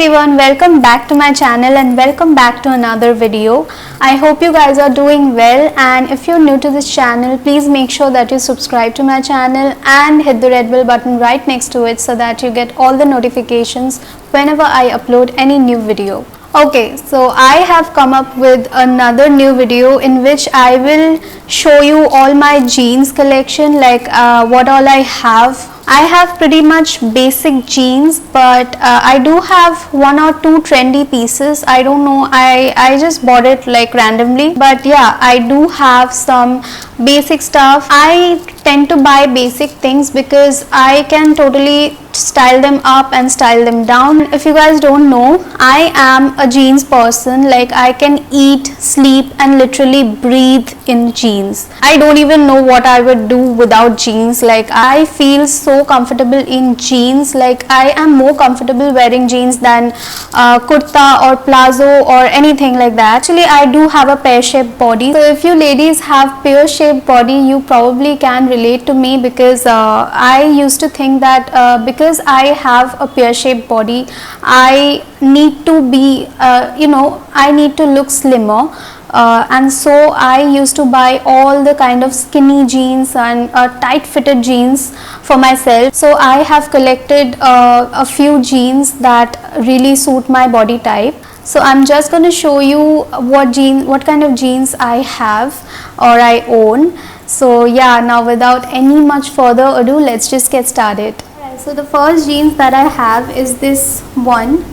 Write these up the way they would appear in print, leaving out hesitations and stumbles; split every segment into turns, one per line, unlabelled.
everyone, welcome back to my channel and welcome back to another video. I hope you guys are doing well, and if you're new to this channel, please make sure that you subscribe to my channel and hit the red bell button right next to it so that you get all the notifications whenever I upload any new video. Okay, so I have come up with another new video in which I will show you all my jeans collection, like what all I have. I have pretty much basic jeans, but I do have one or two trendy pieces. I don't know, I just bought it like randomly, but yeah, I do have some basic stuff. I tend to buy basic things because I can totally style them up and style them down. If you guys don't know, I am a jeans person. Like, I can eat, sleep and literally breathe in jeans. I don't even know what I would do without jeans. Like, I feel so comfortable in jeans. Like, I am more comfortable wearing jeans than kurta or plazo or anything like that. Actually, I do have a pear-shaped body, so if you ladies have pear-shaped body, you probably can relate to me, because I used to think that because I have a pear-shaped body, I need to be I need to look slimmer, and so I used to buy all the kind of skinny jeans and tight fitted jeans for myself. So I have collected a few jeans that really suit my body type. So I'm just going to show you what kind of jeans I have or I own. So yeah, now without any much further ado, let's just get started. So the first jeans that I have is this one.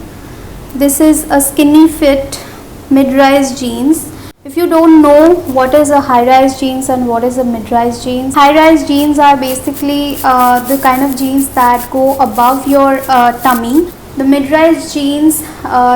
This is a skinny fit mid-rise jeans. If you don't know what is a high-rise jeans and what is a mid-rise jeans, high-rise jeans are basically the kind of jeans that go above your tummy. The mid-rise jeans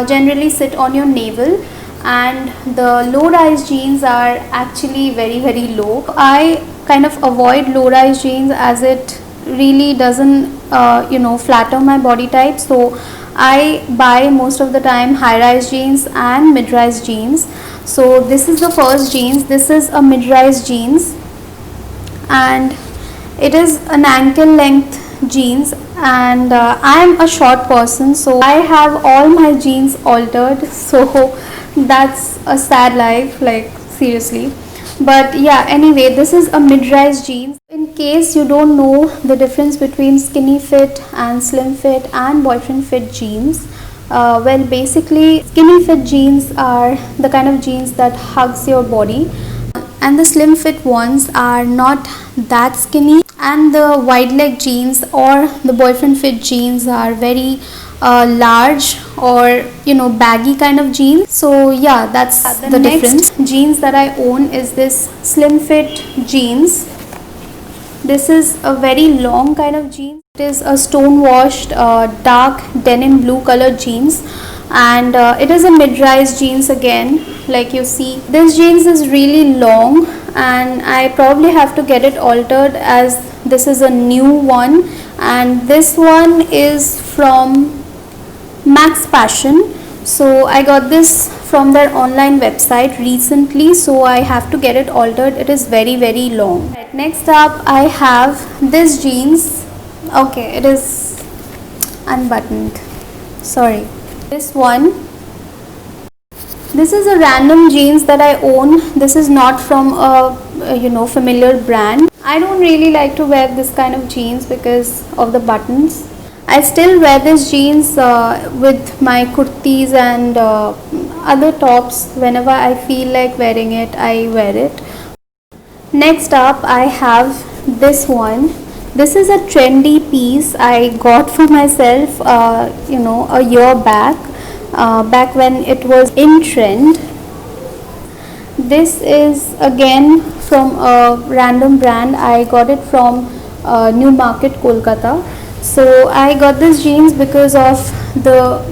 generally sit on your navel, and the low-rise jeans are actually very low. I kind of avoid low-rise jeans as it really doesn't flatter my body type, so I buy most of the time high-rise jeans and mid-rise jeans. So this is the first jeans. This is a mid-rise jeans and it is an ankle length jeans, and I am a short person, so I have all my jeans altered, so that's a sad life, like seriously. But yeah, anyway, this is a mid-rise jeans. In case you don't know the difference between skinny fit and slim fit and boyfriend fit jeans, well, basically skinny fit jeans are the kind of jeans that hugs your body, and the slim fit ones are not that skinny, and the wide leg jeans or the boyfriend fit jeans are very large or baggy kind of jeans. So yeah, that's the difference. Jeans that I own is this slim fit jeans. This is a very long kind of jeans. It is a stone washed dark denim blue color jeans, and it is a mid-rise jeans again. Like you see, this jeans is really long and I probably have to get it altered as this is a new one, and this one is from Max Fashion. So I got this from their online website recently, so I have to get it altered. It is very long. Right, next up I have this jeans. Okay, it is unbuttoned, sorry. This one, this is a random jeans that I own. This is not from a familiar brand. I don't really like to wear this kind of jeans because of the buttons. I still wear this jeans with my kurtis and other tops. Whenever I feel like wearing it, I wear it. Next up I have this one. This is a trendy piece I got for myself a year back, back when it was in trend. This is again from a random brand. I got it from New Market, Kolkata. So I got this jeans because of the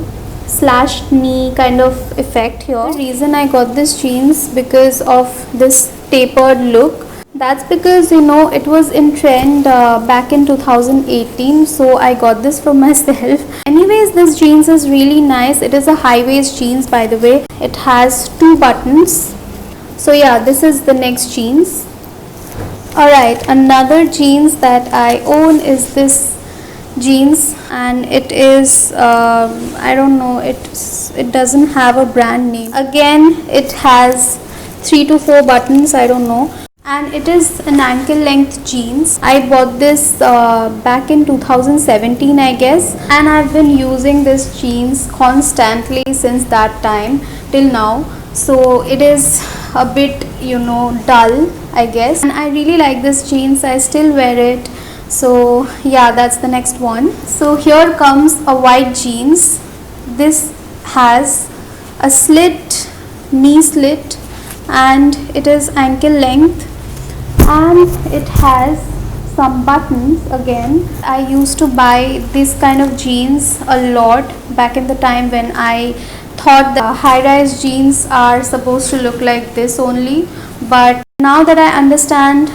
slashed knee kind of effect here. The reason I got this jeans because of this tapered look. That's because it was in trend back in 2018, so I got this for myself. Anyways, this jeans is really nice. It is a high waist jeans, by the way. It has 2 buttons. So yeah, this is the next jeans. Alright, another jeans that I own is this jeans, and it is I don't know, it doesn't have a brand name. Again, it has 3 to 4 buttons, I don't know, and it is an ankle length jeans. I bought this back in 2017, I guess, and I've been using this jeans constantly since that time till now. So it is a bit, you know, dull, I guess, and I really like this jeans. I still wear it. So yeah, that's the next one. So here comes a white jeans. This has a slit, knee slit, and it is ankle length, and it has some buttons. Again, I used to buy this kind of jeans a lot back in the time when I thought the high-rise jeans are supposed to look like this only, but now that I understand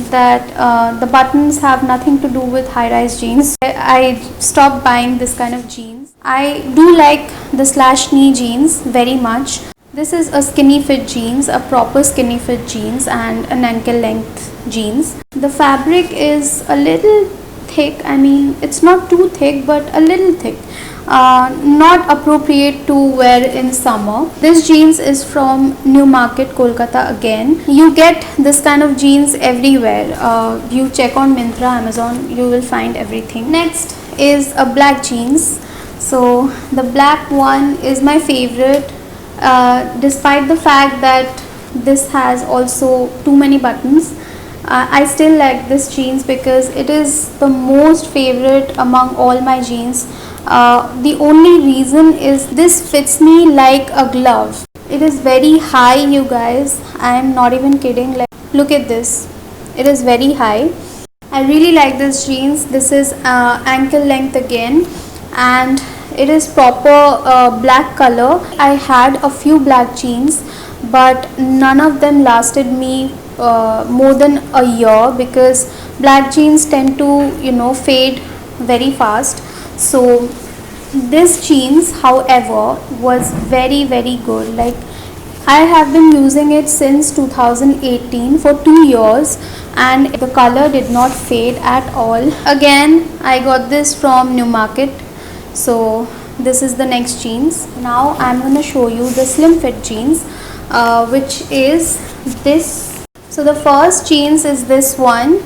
that the buttons have nothing to do with high-rise jeans, I stopped buying this kind of jeans. I do like the slash knee jeans very much. This is a skinny fit jeans, a proper skinny fit jeans, and an ankle length jeans. The fabric is a little thick. I mean, it's not too thick, but a little thick. Not appropriate to wear in summer. This jeans is from New Market, Kolkata. Again, you get this kind of jeans everywhere. You check on Myntra, Amazon, you will find everything. Next is a black jeans. So the black one is my favorite, despite the fact that this has also too many buttons. I still like this jeans because it is the most favorite among all my jeans. The only reason is this fits me like a glove. It is very high, you guys. I am not even kidding. Like, look at this. It is very high. I really like this jeans. This is ankle length again, and it is proper black color. I had a few black jeans, but none of them lasted me more than a year, because black jeans tend to, you know, fade very fast. So this jeans, however, was very good. Like, I have been using it since 2018 for 2 years, and the color did not fade at all. Again, I got this from New Market. So this is the next jeans. Now I'm going to show you the slim fit jeans, which is this. So the first jeans is this one.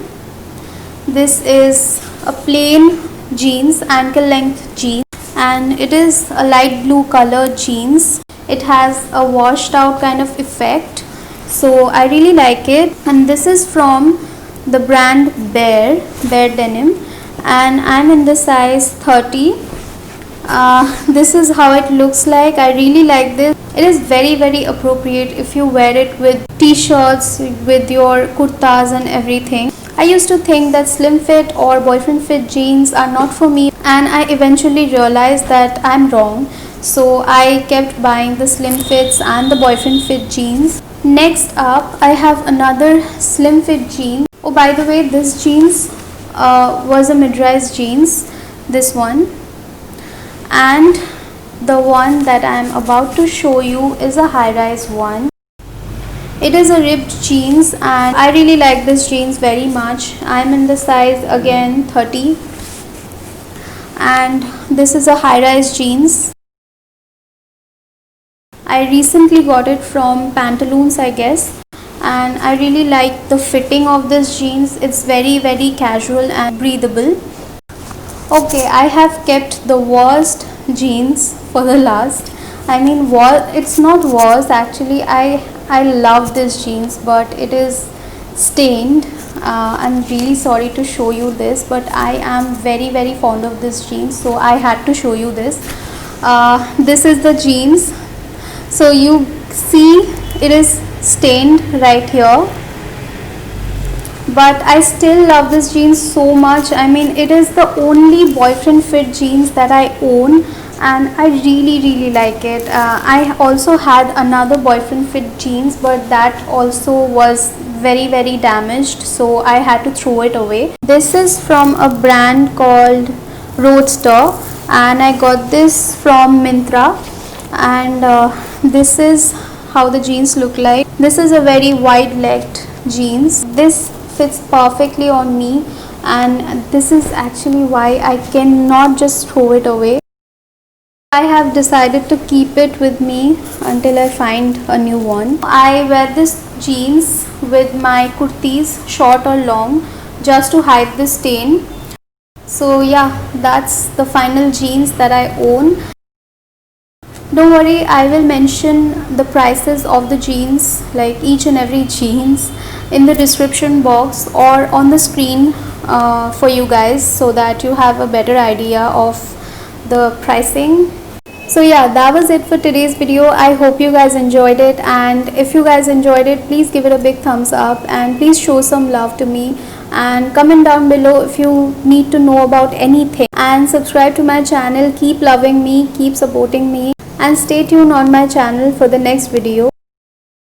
This is a plain jeans, ankle length jeans, and it is a light blue color jeans. It has a washed out kind of effect, so I really like it. And this is from the brand Bear Denim, and I'm in the size 30. This is how it looks like. I really like this. It is very appropriate if you wear it with t-shirts, with your kurtas and everything. I used to think that slim fit or boyfriend fit jeans are not for me, and I eventually realized that I'm wrong. So I kept buying the slim fits and the boyfriend fit jeans. Next up, I have another slim fit jean. Oh, by the way, this jeans was a mid-rise jeans, this one. And the one that I am about to show you is a high-rise one. It is a ripped jeans, and I really like this jeans very much. I am in the size again 30, and this is a high-rise jeans. I recently got it from Pantaloons, I guess, and I really like the fitting of this jeans. It's very casual and breathable. Okay, I have kept the worst jeans for the last. I mean, it's not worst actually. I love this jeans, but it is stained. I'm really sorry to show you this, but I am very fond of this jeans, so I had to show you this. This is the jeans. So you see it is stained right here, but I still love this jeans so much. I mean, it is the only boyfriend fit jeans that I own, and I really like it. I also had another boyfriend fit jeans, but that also was very damaged, so I had to throw it away. This is from a brand called Roadster, and I got this from Myntra, and this is how the jeans look like. This is a very wide legged jeans. This fits perfectly on me. and this is actually why I cannot just throw it away. I have decided to keep it with me until I find a new one. I wear this jeans with my kurtis, short or long, just to hide the stain. So yeah, that's the final jeans that I own. Don't worry, I will mention the prices of the jeans, like each and every jeans, in the description box or on the screen for you guys, so that you have a better idea of the pricing. So yeah, that was it for today's video. I hope you guys enjoyed it, and if you guys enjoyed it, please give it a big thumbs up and please show some love to me, and comment down below if you need to know about anything, and subscribe to my channel. Keep loving me, keep supporting me, and stay tuned on my channel for the next video.